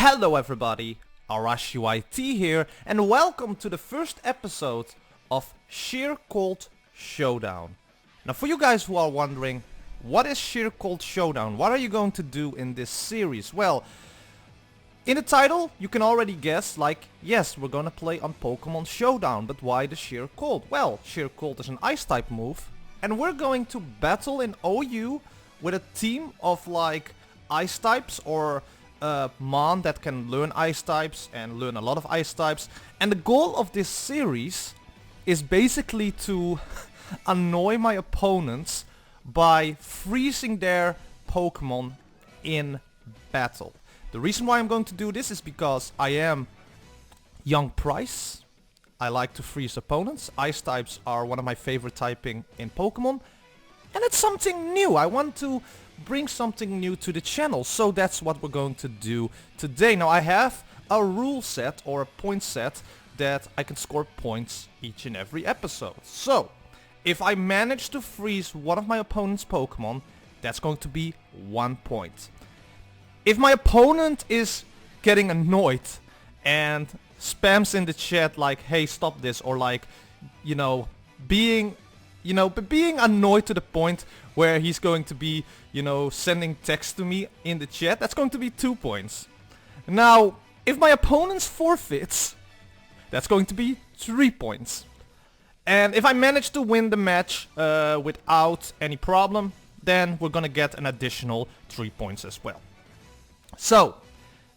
Hello everybody, ArashiYT here, and welcome to the first episode of Sheer-Cold Showdown. Now for you guys who are wondering, what is Sheer-Cold Showdown? What are you going to do in this series? Well, in the title you can already guess, like, yes, we're gonna play on Pokemon Showdown, but why the Sheer-Cold? Well, Sheer-Cold is an ice type move, and we're going to battle in OU with a team of like ice types or Mon that can learn ice types and learn a lot of ice types. And the goal of this series is basically to annoy my opponents by freezing their Pokemon in battle. The reason why I'm going to do this is because I am Young Price. I like to freeze opponents. Ice types are one of my favorite typing in Pokemon. And it's something new. I want to bring something new to the channel, so that's what we're going to do today. Now I have a rule set or a point set that I can score points each and every episode. So if I manage to freeze one of my opponent's Pokemon, that's going to be 1 point. If my opponent is getting annoyed and spams in the chat like, hey, stop this, or like, being annoyed to the point where he's going to be, sending text to me in the chat, that's going to be 2 points. Now, if my opponent's forfeits, that's going to be 3 points. And if I manage to win the match without any problem, then we're gonna get an additional 3 points as well. So,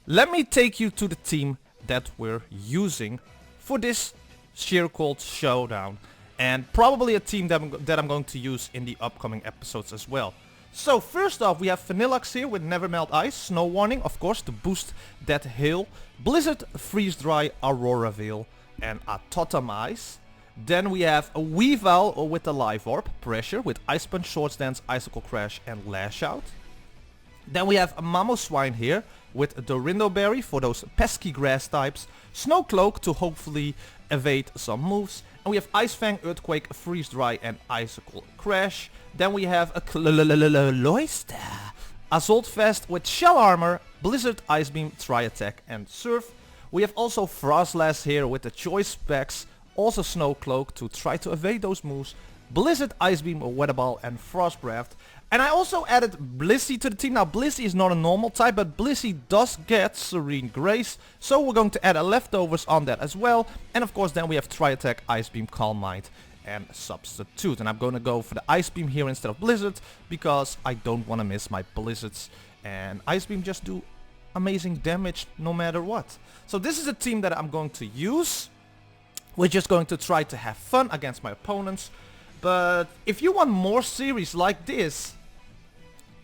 let me take you to the team that we're using for this Sheer-Cold Showdown. And probably a team that I'm going to use in the upcoming episodes as well. So first off, we have Vanilluxe here with Never Melt Ice, Snow Warning, of course, to boost that hail, Blizzard, Freeze Dry, Aurora Veil, and Atomize. Then we have a Weavile with the Life Orb, Pressure, with Ice Punch, Swords Dance, Icicle Crash, and Lash Out. Then we have a Mamoswine here with the Dorindo Berry for those pesky grass types, Snow Cloak to hopefully evade some moves, and we have Ice Fang, Earthquake, Freeze Dry, and Icicle Crash. Then we have a Cloyster, Assault Vest with Shell Armor, Blizzard, Ice Beam, Tri Attack, and Surf. We have also Frostlass here with the Choice Specs, also Snow Cloak to try to evade those moves, Blizzard, Ice Beam, Weather Ball, and Frost Breath. And I also added Blissey to the team. Now Blissey is not a normal type, but Blissey does get Serene Grace, so we're going to add a leftovers on that as well. And of course then we have Tri Attack, Ice Beam, Calm Mind, and Substitute. And I'm going to go for the Ice Beam here instead of Blizzard, because I don't want to miss my Blizzards. And Ice Beam just do amazing damage no matter what. So this is a team that I'm going to use. We're just going to try to have fun against my opponents. But if you want more series like this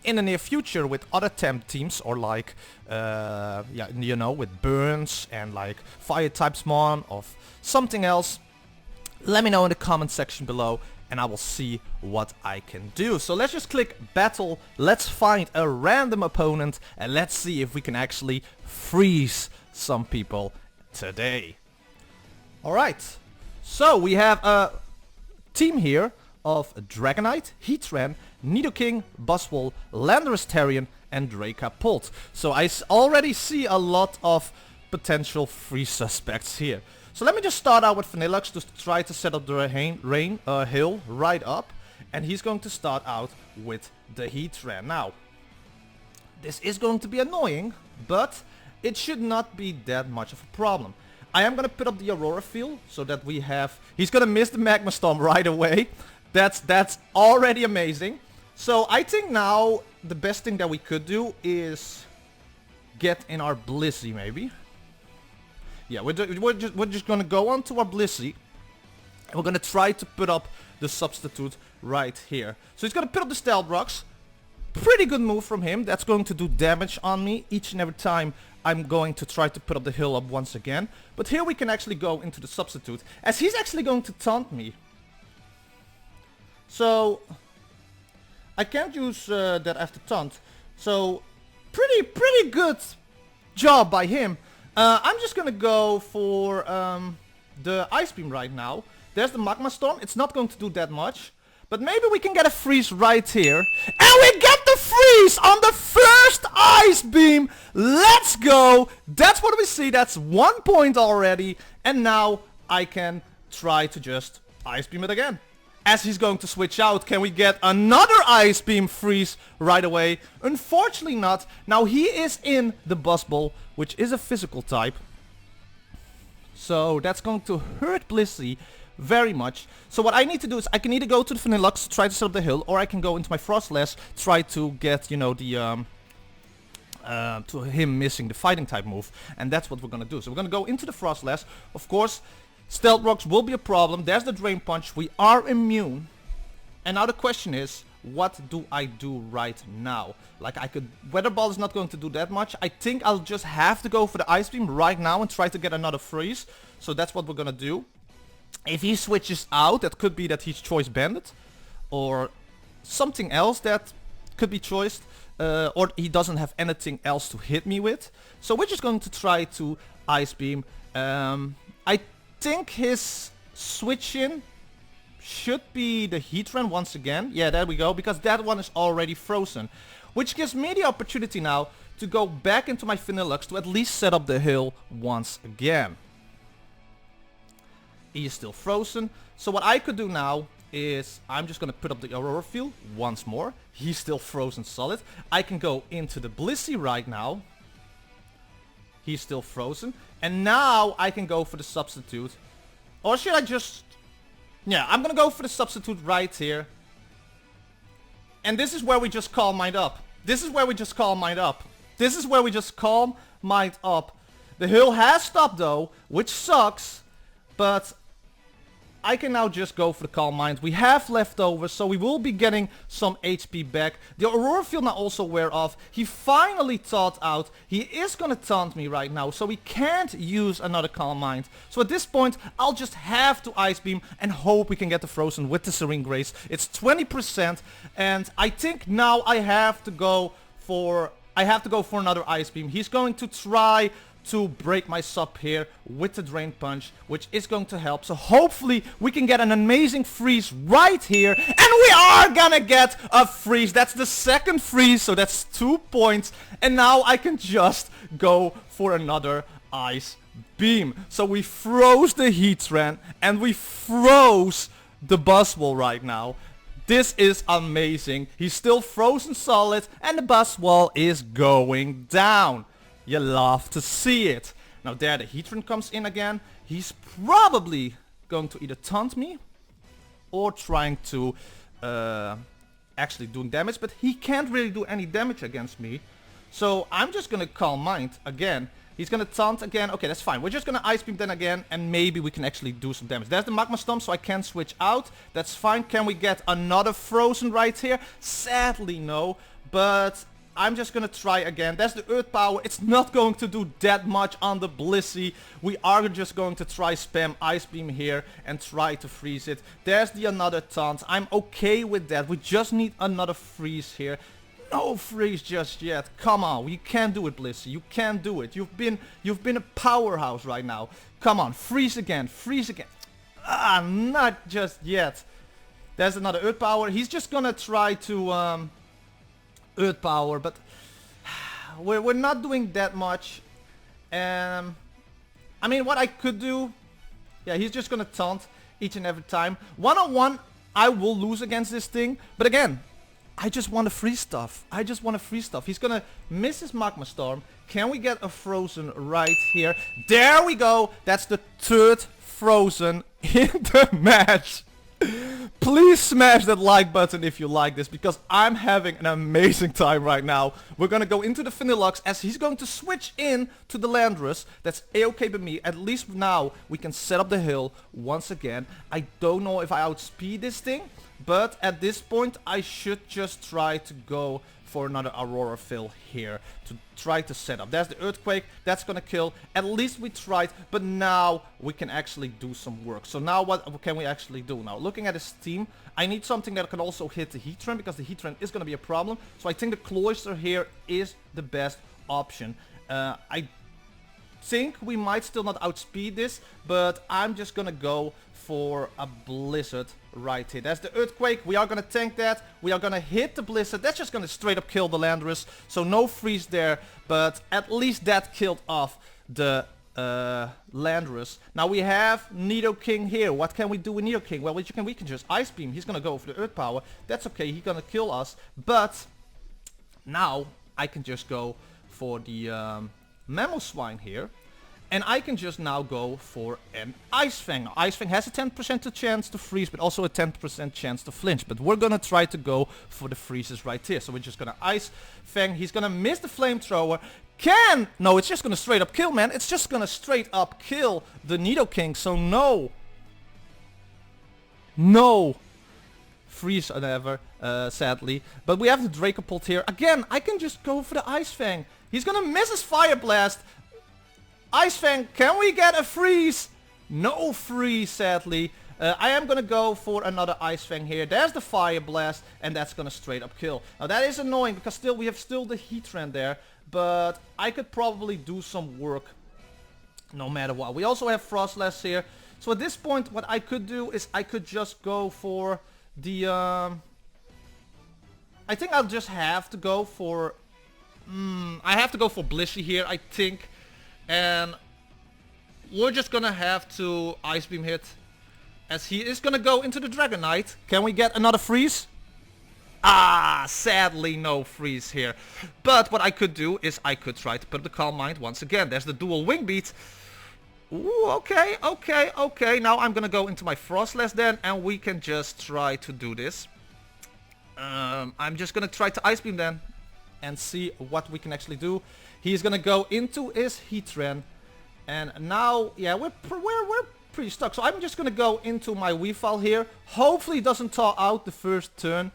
in the near future with other temp teams, or like, with Burns and like Fire types Mon or something else, let me know in the comment section below and I will see what I can do. So let's just click battle, let's find a random opponent and let's see if we can actually freeze some people today. Alright, so we have a team here of Dragonite, Heatran, Nidoking, Buzzwole, Landorus Therian, and Dracapult. So I already see a lot of potential free suspects here. So let me just start out with Vanilluxe to try to set up the hill right up. And he's going to start out with the Heatran. Now, this is going to be annoying, but it should not be that much of a problem. I am going to put up the Aurora Field so that we have... He's going to miss the Magma Storm right away. That's already amazing. So I think now the best thing that we could do is get in our Blissey maybe. Yeah, we're just going to go on to our Blissey. And we're going to try to put up the Substitute right here. So he's going to put up the Stealth Rocks. Pretty good move from him. That's going to do damage on me each and every time I'm going to try to put up the hill up once again. But here we can actually go into the Substitute, as he's actually going to taunt me. So I can't use that after taunt. So pretty good job by him. I'm just gonna go for the Ice Beam right now. There's the Magma Storm. It's not going to do that much. But maybe we can get a freeze right here. And we get the freeze on the first Ice Beam. Let's go. That's what we see. That's 1 point already. And now I can try to just Ice Beam it again. As he's going to switch out, can we get another Ice Beam freeze right away? Unfortunately not. Now he is in the Buzz Ball, which is a physical type. So that's going to hurt Blissey very much. So what I need to do is I can either go to the Vanillux, try to set up the hill, or I can go into my Frostlass, try to get, you know, the to him missing the fighting type move. And that's what we're gonna do. So we're gonna go into the Frostlass. Of course, Stealth Rocks will be a problem. There's the Drain Punch. We are immune. And now the question is, what do I do right now? Like, I could... Weather Ball is not going to do that much. I think I'll just have to go for the Ice Beam right now and try to get another freeze. So that's what we're gonna do. If he switches out, that could be that he's Choice Banded. Or something else that could be choiced. Or he doesn't have anything else to hit me with. So we're just going to try to Ice Beam. I think his switch in should be the Heatran once again. Yeah, there we go, because that one is already frozen. Which gives me the opportunity now to go back into my Vanillux to at least set up the hill once again. He is still frozen. So what I could do now is I'm just gonna put up the Aurora Field once more. He's still frozen solid. I can go into the Blissey right now. He's still frozen. And now I can go for the substitute. Or should I just... Yeah, I'm gonna go for the substitute right here. And this is where we just Calm Mind up. This is where we just Calm Mind up. This is where we just Calm Mind up. The hill has stopped though, which sucks. But I can now just go for the Calm Mind. We have leftovers, so we will be getting some HP back. The Aurora Field now also wear off. He finally thought out. He is gonna taunt me right now, so we can't use another Calm Mind. So at this point, I'll just have to Ice Beam and hope we can get the Frozen with the Serene Grace. It's 20%, and I think now I have to go for another Ice Beam. He's going to try to break my sub here with the Drain Punch, which is going to help. So hopefully we can get an amazing freeze right here, and we are gonna get a freeze. That's the second freeze, so that's 2 points, and now I can just go for another Ice Beam. So we froze the Heatran and we froze the Buzzwole right now. This is amazing. He's still frozen solid and the Buzzwole is going down. You love to see it. Now there the Heatran comes in again. He's probably going to either taunt me or trying to actually do damage, but he can't really do any damage against me. So I'm just gonna Calm Mind again. He's gonna taunt again. Okay, that's fine. We're just gonna Ice Beam then again, and maybe we can actually do some damage. There's the Magma Stomp, so I can switch out. That's fine. Can we get another Frozen right here? Sadly, no. But I'm just gonna try again. That's the Earth Power. It's not going to do that much on the Blissey. We are just going to try spam Ice Beam here and try to freeze it. There's the another taunt. I'm okay with that. We just need another freeze here. No freeze just yet. Come on, you can't do it, Blissey. You can't do it. You've been a powerhouse right now. Come on, freeze again. Freeze again. Ah, not just yet. There's another Earth Power. He's just gonna try to Earth Power, but we're not doing that much. I mean, what I could do, yeah, he's just gonna taunt each and every time. One-on-one, I will lose against this thing, but again, I just want to free stuff. I just want to free stuff. He's gonna miss his Magma Storm. Can we get a Frozen right here? There we go. That's the third Frozen in the match. Please smash that like button if you like this, because I'm having an amazing time right now. We're gonna go into the Vanillux as he's going to switch in to the Landorus. That's a-okay by me. At least now we can set up the hill once again. I don't know if I outspeed this thing, but at this point I should just try to go for another Aurora Fill here to try to set up. There's the Earthquake. That's gonna kill. At least we tried, but now we can actually do some work. So now what can we actually do? Now looking at his team, I need something that can also hit the Heatran, because the Heatran is gonna be a problem. So I think the Cloyster here is the best option. I think we might still not outspeed this, but I'm just gonna go for a Blizzard right here. That's the Earthquake. We are gonna tank that. We are gonna hit the Blizzard. That's just gonna straight up kill the Landorus. So no freeze there, but at least that killed off the Landorus. Now we have Nidoking here. What can we do with Nidoking? Well, we can just Ice Beam. He's gonna go for the Earth Power. That's okay. He's gonna kill us. But now I can just go for the Mamoswine here. And I can just now go for an Ice Fang. Ice Fang has a 10% chance to freeze, but also a 10% chance to flinch. But we're gonna try to go for the freezes right here. So we're just gonna Ice Fang. He's gonna miss the Flamethrower. No, it's just gonna straight up kill, man. It's just gonna straight up kill the Nidoking. So no. No. Freeze or never, sadly. But we have the Dracopult here. Again, I can just go for the Ice Fang. He's gonna miss his Fire Blast. Ice Fang, can we get a freeze? No freeze, sadly. I am gonna go for another Ice Fang here. There's the Fire Blast, and that's gonna straight up kill. Now that is annoying because we have the Heatran there, but I could probably do some work no matter what. We also have Frostlass here. So at this point, what I could do is I could just go for the I think I'll just have to go for I have to go for Blissey here, I think. And we're just gonna have to Ice Beam hit, as he is gonna go into the Dragonite. Can we get another freeze? Ah, sadly no freeze here. But what I could do is I could try to put the Calm Mind once again. There's the dual Wing Beat. Ooh, okay. Now I'm gonna go into my Frostlass then, and we can just try to do this. I'm just gonna try to Ice Beam then and see what we can actually do. He's gonna go into his Heatran, and now, yeah, we're pretty stuck. So I'm just gonna go into my Weavile here. Hopefully he doesn't thaw out the first turn.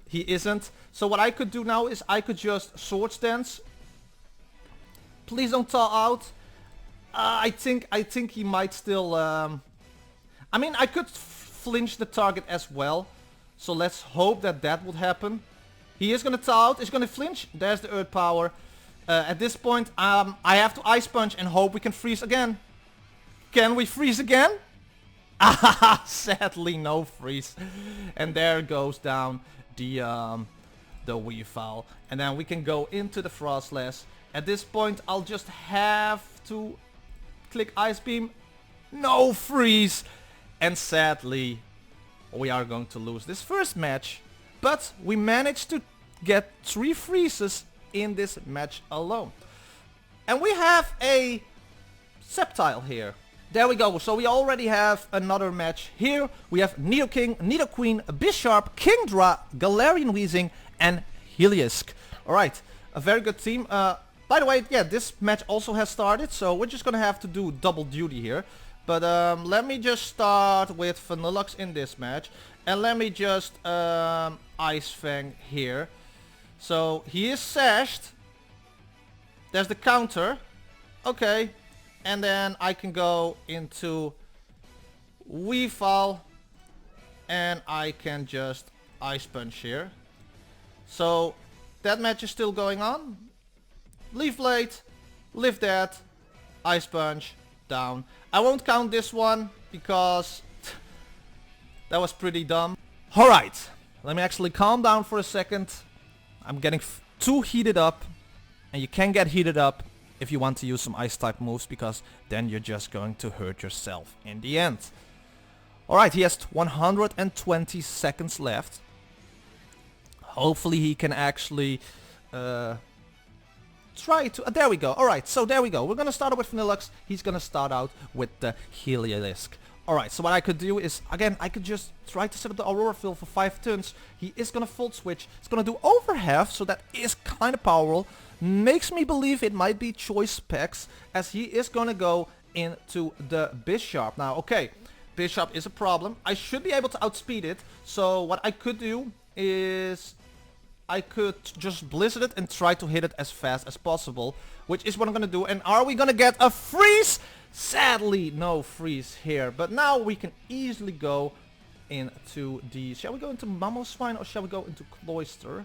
He isn't. So what I could do now is I could just Swords Dance. Please don't thaw out. I think he might still. I mean, I could flinch the target as well. So let's hope that would happen. He is gonna thaw out. He's gonna flinch. There's the Earth Power. At this point, I have to Ice Punch and hope we can freeze again. Can we freeze again? Ah, sadly no freeze. And there goes down the Weavile. And then we can go into the Frostlass. At this point, I'll just have to click Ice Beam. No freeze. And sadly, we are going to lose this first match. But we managed to get 3 freezes in this match alone. And we have a Sceptile here. There we go. So we already have another match here. We have Nidoking, Nidoqueen, Bisharp, Kingdra, Galarian Weezing, and Heliolisk. Alright, a very good team. By the way, yeah, this match also has started, so we're just gonna have to do double duty here. But let me just start with Vanilluxe in this match. And let me just Ice Fang here. So he is sashed. There's the counter. Okay. And then I can go into Weavile. And I can just Ice Punch here. So that match is still going on. Leaf Blade. Live that. Ice Punch. Down. I won't count this one because that was pretty dumb. Alright. Let me actually calm down for a second. I'm getting too heated up, and you can get heated up if you want to use some ice type moves, because then you're just going to hurt yourself in the end. Alright, he has 120 seconds left. Hopefully he can actually try to... there we go. Alright, so there we go. We're gonna start out with Vanilluxe. He's gonna start out with the Heliolisk. Alright, so what I could do is, again, I could just try to set up the Aurora Field for 5 turns. He is gonna Volt Switch. It's gonna do over half, so that is kind of powerful. Makes me believe it might be Choice Specs, as he is gonna go into the Bisharp. Now, okay, Bisharp is a problem. I should be able to outspeed it, so what I could do is I could just Blizzard it and try to hit it as fast as possible, which is what I'm gonna do. And are we gonna get a freeze? Sadly, no freeze here. But now we can easily go into the... Shall we go into Mamoswine or shall we go into Cloyster?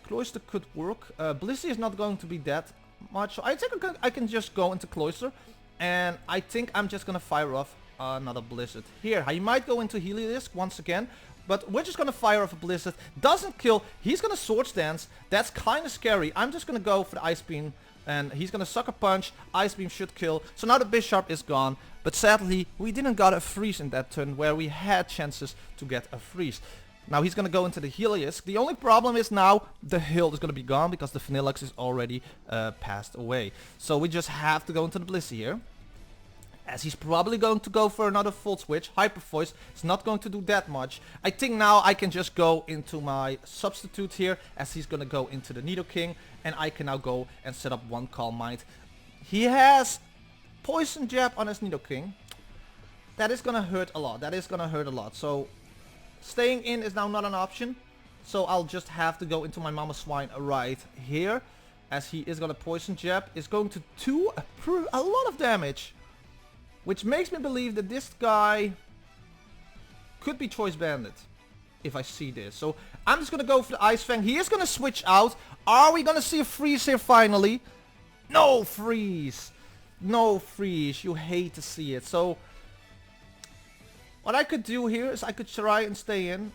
Cloyster could work. Blissey is not going to be that much. So I think I can just go into Cloyster. And I think I'm just gonna fire off another Blizzard here. He might go into Heliolisk once again, but we're just gonna fire off a Blizzard. Doesn't kill. He's gonna Swords Dance. That's kind of scary. I'm just gonna go for the Ice Beam, and he's gonna Sucker Punch. Ice Beam should kill. So now the Bisharp is gone. But sadly, we didn't got a freeze in that turn where we had chances to get a freeze. Now he's gonna go into the Heliolisk. The only problem is now the hill is gonna be gone because the Vanilluxe is already passed away. So we just have to go into the Bliss here. As he's probably going to go for another Volt Switch. Hyper Voice is not going to do that much. I think now I can just go into my substitute here, as he's gonna go into the Nidoking, and I can now go and set up one Calm Mind. He has Poison Jab on his Nidoking. That is gonna hurt a lot. That is gonna hurt a lot. So staying in is now not an option. So I'll just have to go into my Mama Swine right here, as he is gonna Poison Jab. Is going to do a lot of damage, which makes me believe that this guy could be Choice Bandit, if I see this. So I'm just gonna go for the Ice Fang. He is gonna switch out. Are we gonna see a freeze here finally? No freeze. No freeze. You hate to see it. So what I could do here is I could try and stay in.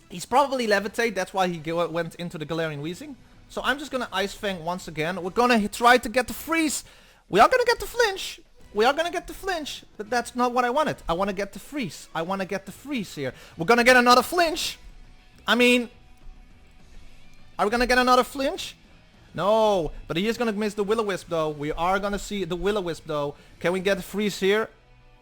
He's probably Levitate. That's why he went into the Galarian Weezing. So I'm just gonna Ice Fang once again. We're gonna try to get the freeze. We are gonna get the flinch. We are gonna get the flinch, but that's not what I wanted. I want to get the freeze. I want to get the freeze here. We're gonna get another flinch. I mean, are we gonna get another flinch? No, but he is gonna miss the Will-O-Wisp though. We are gonna see the Will-O-Wisp though. Can we get the freeze here?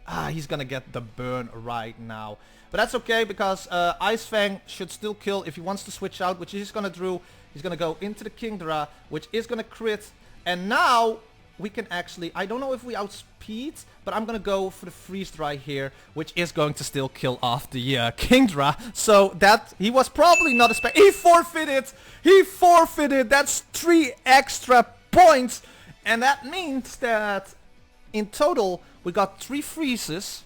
Ah, he's gonna get the burn right now. But that's okay, because Ice Fang should still kill if he wants to switch out, which he's gonna do. He's gonna go into the Kingdra, which is gonna crit. And now we can actually, I don't know if we outspeed, but I'm gonna go for the Freeze Dry here, which is going to still kill off the Kingdra. So that, he was probably not expecting. He forfeited! He forfeited! That's 3 extra points! And that means that in total we got 3 freezes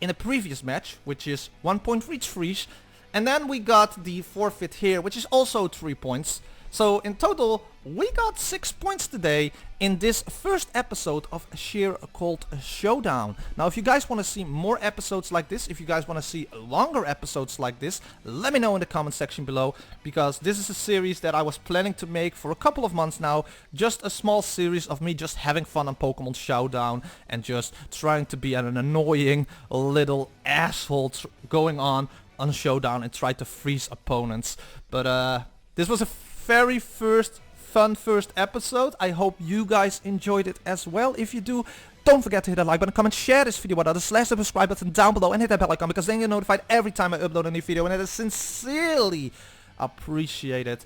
in the previous match, which is 1 point for each freeze. And then we got the forfeit here, which is also 3 points. So in total, we got 6 points today in this first episode of Sheer-Cold Showdown. Now, if you guys want to see more episodes like this, if you guys want to see longer episodes like this, let me know in the comment section below, because this is a series that I was planning to make for a couple of months now. Just a small series of me just having fun on Pokemon Showdown and just trying to be an annoying little asshole going on Showdown and try to freeze opponents. But this was a very fun first episode. I hope you guys enjoyed it as well. If you do, don't forget to hit that like button, comment, share this video with others, slash the subscribe button down below, and hit that bell icon, because then you're notified every time I upload a new video, and it is sincerely appreciated.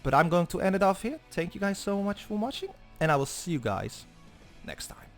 But I'm going to end it off here. Thank you guys so much for watching, and I will see you guys next time.